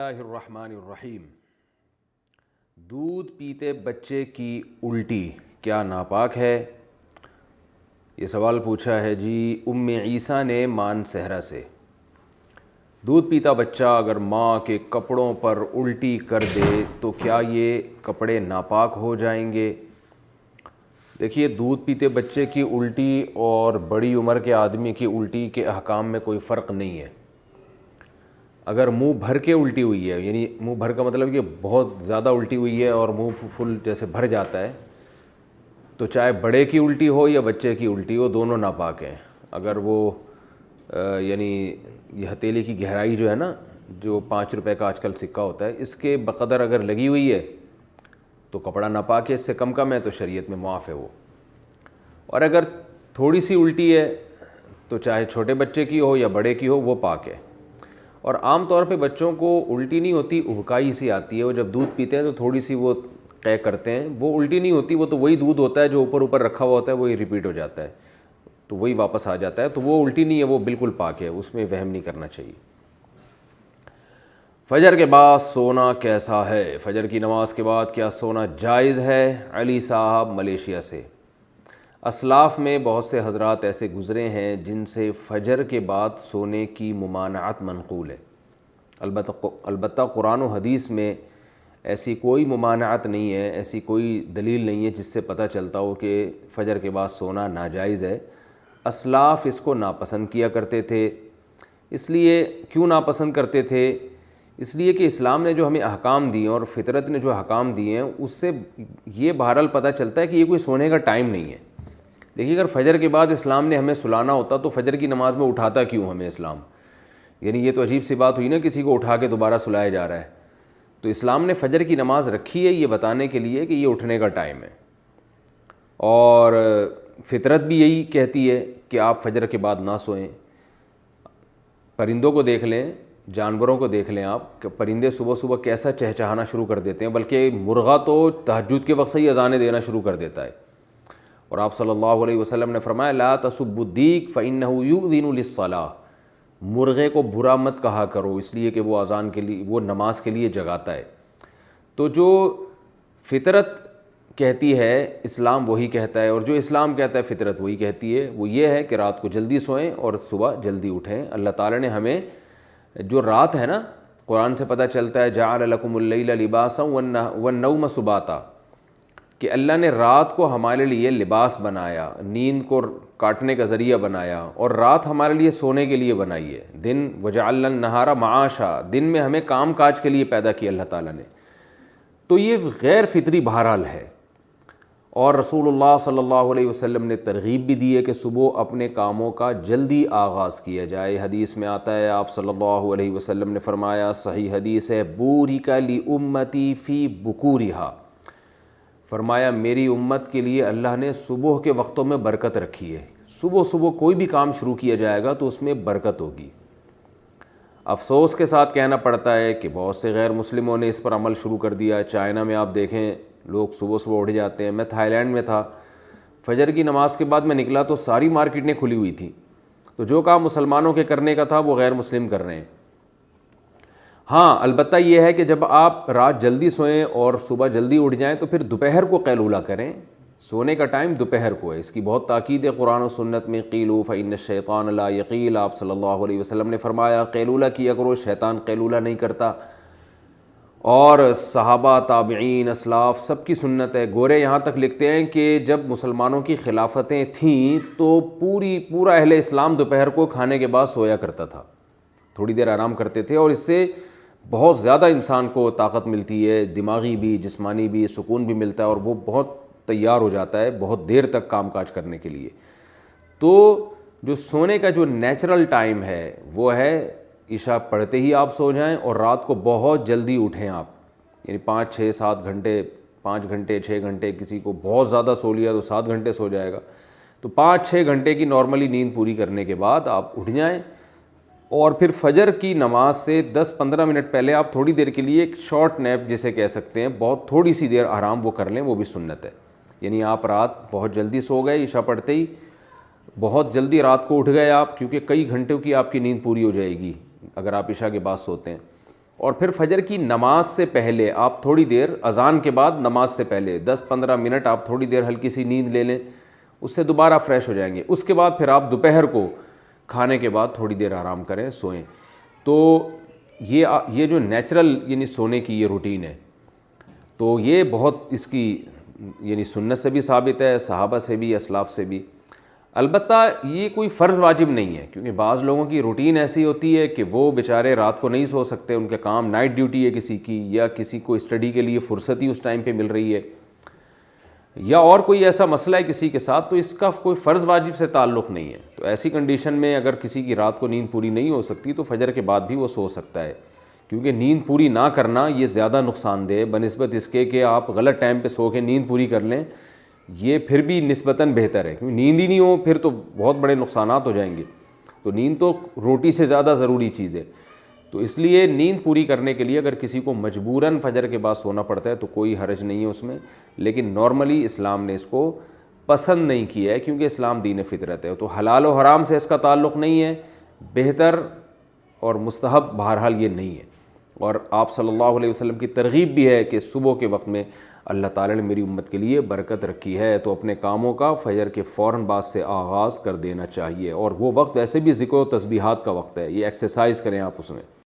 اللہ الرحمن الرحیم۔ دودھ پیتے بچے کی الٹی کیا ناپاک ہے؟ یہ سوال پوچھا ہے جی ام عیسیٰ نے مان صحرا سے۔ دودھ پیتا بچہ اگر ماں کے کپڑوں پر الٹی کر دے تو کیا یہ کپڑے ناپاک ہو جائیں گے؟ دیکھیے، دودھ پیتے بچے کی الٹی اور بڑی عمر کے آدمی کی الٹی کے احکام میں کوئی فرق نہیں ہے۔ اگر منہ بھر کے الٹی ہوئی ہے، یعنی منہ بھر کا مطلب کہ بہت زیادہ الٹی ہوئی ہے اور منہ فل جیسے بھر جاتا ہے، تو چاہے بڑے کی الٹی ہو یا بچے کی الٹی ہو، دونوں ناپاک ہیں۔ اگر وہ یعنی یہ ہتھیلی کی گہرائی جو ہے نا، جو 5 روپے کا آج کل سکہ ہوتا ہے، اس کے بقدر اگر لگی ہوئی ہے تو کپڑا ناپاک ہے، اس سے کم ہے تو شریعت میں معاف ہے وہ۔ اور اگر تھوڑی سی الٹی ہے تو چاہے چھوٹے بچے کی ہو یا بڑے کی ہو، وہ پاک ہے۔ اور عام طور پہ بچوں کو الٹی نہیں ہوتی، ابکائی سی آتی ہے۔ وہ جب دودھ پیتے ہیں تو تھوڑی سی وہ قے کرتے ہیں، وہ الٹی نہیں ہوتی، وہ تو وہی دودھ ہوتا ہے جو اوپر رکھا ہوا ہوتا ہے، وہی ریپیٹ ہو جاتا ہے، تو وہی واپس آ جاتا ہے، تو وہ الٹی نہیں ہے، وہ بالکل پاک ہے، اس میں وہم نہیں کرنا چاہیے۔ فجر کے بعد سونا کیسا ہے؟ فجر کی نماز کے بعد کیا سونا جائز ہے؟ علی صاحب ملیشیا سے۔ اسلاف میں بہت سے حضرات ایسے گزرے ہیں جن سے فجر کے بعد سونے کی ممانعت منقول ہے۔ البتہ قرآن و حدیث میں ایسی کوئی ممانعت نہیں ہے، ایسی کوئی دلیل نہیں ہے جس سے پتہ چلتا ہو کہ فجر کے بعد سونا ناجائز ہے۔ اسلاف اس کو ناپسند کیا کرتے تھے۔ اس لیے کیوں ناپسند کرتے تھے؟ اس لیے کہ اسلام نے جو ہمیں احکام دیے اور فطرت نے جو احکام دیے ہیں، اس سے یہ بہرحال پتہ چلتا ہے کہ یہ کوئی سونے کا ٹائم نہیں ہے۔ دیکھیے، اگر فجر کے بعد اسلام نے ہمیں سلانا ہوتا تو فجر کی نماز میں اٹھاتا کیوں ہمیں اسلام؟ یعنی یہ تو عجیب سی بات ہوئی نا، کسی کو اٹھا کے دوبارہ سلایا جا رہا ہے۔ تو اسلام نے فجر کی نماز رکھی ہے یہ بتانے کے لیے کہ یہ اٹھنے کا ٹائم ہے، اور فطرت بھی یہی کہتی ہے کہ آپ فجر کے بعد نہ سوئیں۔ پرندوں کو دیکھ لیں، جانوروں کو دیکھ لیں آپ، کہ پرندے صبح صبح کیسا چہچہانا شروع کر دیتے ہیں، بلکہ مرغا تو تہجد کے وقت سے ہی اذانیں دینا شروع کر دیتا ہے۔ اور آپ صلی اللہ علیہ وسلم نے فرمایا لا تسبوا الدیک فإنہ یؤذن للصلاۃ، مرغے کو برا مت کہا کرو، اس لیے کہ وہ اذان کے لیے، وہ نماز کے لیے جگاتا ہے۔ تو جو فطرت کہتی ہے اسلام وہی کہتا ہے، اور جو اسلام کہتا ہے فطرت وہی کہتی ہے۔ وہ یہ ہے کہ رات کو جلدی سوئیں اور صبح جلدی اٹھیں۔ اللہ تعالیٰ نے ہمیں جو رات ہے نا، قرآن سے پتہ چلتا ہے جعل لکم اللیل لباسا والنوم سباتا، کہ اللہ نے رات کو ہمارے لیے لباس بنایا، نیند کو کاٹنے کا ذریعہ بنایا، اور رات ہمارے لیے سونے کے لیے بنائی ہے۔ دن وجعلنا النہار معاشا، دن میں ہمیں کام کاج کے لیے پیدا کیا اللہ تعالیٰ نے۔ تو یہ غیر فطری بہرحال ہے، اور رسول اللہ صلی اللہ علیہ وسلم نے ترغیب بھی دی ہے کہ صبح اپنے کاموں کا جلدی آغاز کیا جائے۔ حدیث میں آتا ہے، آپ صلی اللہ علیہ وسلم نے فرمایا، صحیح حدیث ہے، بورک لامتی فی بکورہا، فرمایا میری امت کے لیے اللہ نے صبح کے وقتوں میں برکت رکھی ہے۔ صبح کوئی بھی کام شروع کیا جائے گا تو اس میں برکت ہوگی۔ افسوس کے ساتھ کہنا پڑتا ہے کہ بہت سے غیر مسلموں نے اس پر عمل شروع کر دیا۔ چائنا میں آپ دیکھیں، لوگ صبح اٹھ جاتے ہیں۔ میں تھائی لینڈ میں تھا، فجر کی نماز کے بعد میں نکلا تو ساری مارکیٹیں کھلی ہوئی تھیں، تو جو کام مسلمانوں کے کرنے کا تھا وہ غیر مسلم کر رہے ہیں۔ ہاں، البتہ یہ ہے کہ جب آپ رات جلدی سوئیں اور صبح جلدی اٹھ جائیں تو پھر دوپہر کو قیلولہ کریں۔ سونے کا ٹائم دوپہر کو ہے، اس کی بہت تاکید ہے قرآن و سنت میں۔ قیلوا فإن الشیطان لا یقیل، آپ صلی اللہ علیہ وسلم نے فرمایا قیلولہ کیا کرو، شیطان قیلولہ نہیں کرتا۔ اور صحابہ، تابعین، اسلاف سب کی سنت ہے۔ گورے یہاں تک لکھتے ہیں کہ جب مسلمانوں کی خلافتیں تھیں تو پورا اہل اسلام دوپہر کو کھانے کے بعد سویا کرتا تھا، تھوڑی دیر آرام کرتے تھے، اور اس سے بہت زیادہ انسان کو طاقت ملتی ہے، دماغی بھی، جسمانی بھی، سکون بھی ملتا ہے، اور وہ بہت تیار ہو جاتا ہے بہت دیر تک کام کاج کرنے کے لیے۔ تو جو سونے کا جو نیچرل ٹائم ہے وہ ہے عشاء پڑھتے ہی آپ سو جائیں، اور رات کو بہت جلدی اٹھیں آپ، یعنی 5 6 7 گھنٹے، 5 گھنٹے 6 گھنٹے، کسی کو بہت زیادہ سو لیا تو 7 گھنٹے سو جائے گا، تو 5 6 گھنٹے کی نارملی نیند پوری کرنے کے بعد آپ اٹھ جائیں، اور پھر فجر کی نماز سے 10 15 منٹ پہلے آپ تھوڑی دیر کے لیے ایک شارٹ نیپ جسے کہہ سکتے ہیں، بہت تھوڑی سی دیر آرام وہ کر لیں، وہ بھی سنت ہے۔ یعنی آپ رات بہت جلدی سو گئے عشاء پڑھتے ہی، بہت جلدی رات کو اٹھ گئے آپ، کیونکہ کئی گھنٹوں کی آپ کی نیند پوری ہو جائے گی اگر آپ عشاء کے بعد سوتے ہیں، اور پھر فجر کی نماز سے پہلے آپ تھوڑی دیر، اذان کے بعد نماز سے پہلے 10-15 منٹ آپ تھوڑی دیر ہلکی سی نیند لے لیں، اس سے دوبارہ فریش ہو جائیں گے. اس کے بعد پھر آپ دوپہر کو کھانے کے بعد تھوڑی دیر آرام کریں، سوئیں. تو یہ جو نیچرل یعنی سونے کی یہ روٹین ہے، تو یہ بہت اس کی یعنی سنت سے بھی ثابت ہے، صحابہ سے بھی، اسلاف سے بھی. البتہ یہ کوئی فرض واجب نہیں ہے، کیونکہ بعض لوگوں کی روٹین ایسی ہوتی ہے کہ وہ بیچارے رات کو نہیں سو سکتے، ان کے کام نائٹ ڈیوٹی ہے کسی کی، یا کسی کو اسٹڈی کے لیے فرصت ہی اس ٹائم پہ مل رہی ہے، یا اور کوئی ایسا مسئلہ ہے کسی کے ساتھ، تو اس کا کوئی فرض واجب سے تعلق نہیں ہے. تو ایسی کنڈیشن میں اگر کسی کی رات کو نیند پوری نہیں ہو سکتی تو فجر کے بعد بھی وہ سو سکتا ہے، کیونکہ نیند پوری نہ کرنا یہ زیادہ نقصان دہ بنسبت اس کے کہ آپ غلط ٹائم پہ سو کے نیند پوری کر لیں. یہ پھر بھی نسبتاً بہتر ہے، کیونکہ نیند ہی نہیں ہو پھر تو بہت بڑے نقصانات ہو جائیں گے. تو نیند تو روٹی سے زیادہ ضروری چیز ہے. تو اس لیے نیند پوری کرنے کے لیے اگر کسی کو مجبوراً فجر کے بعد سونا پڑتا ہے تو کوئی حرج نہیں ہے اس میں، لیکن نارملی اسلام نے اس کو پسند نہیں کیا ہے، کیونکہ اسلام دین فطرت ہے. تو حلال و حرام سے اس کا تعلق نہیں ہے، بہتر اور مستحب بہرحال یہ نہیں ہے. اور آپ صلی اللہ علیہ وسلم کی ترغیب بھی ہے کہ صبح کے وقت میں اللہ تعالیٰ نے میری امت کے لیے برکت رکھی ہے، تو اپنے کاموں کا فجر کے فوراً بعد سے آغاز کر دینا چاہیے. اور وہ وقت ویسے بھی ذکر و تسبیحات کا وقت ہے، یہ ایکسرسائز کریں آپ اس میں.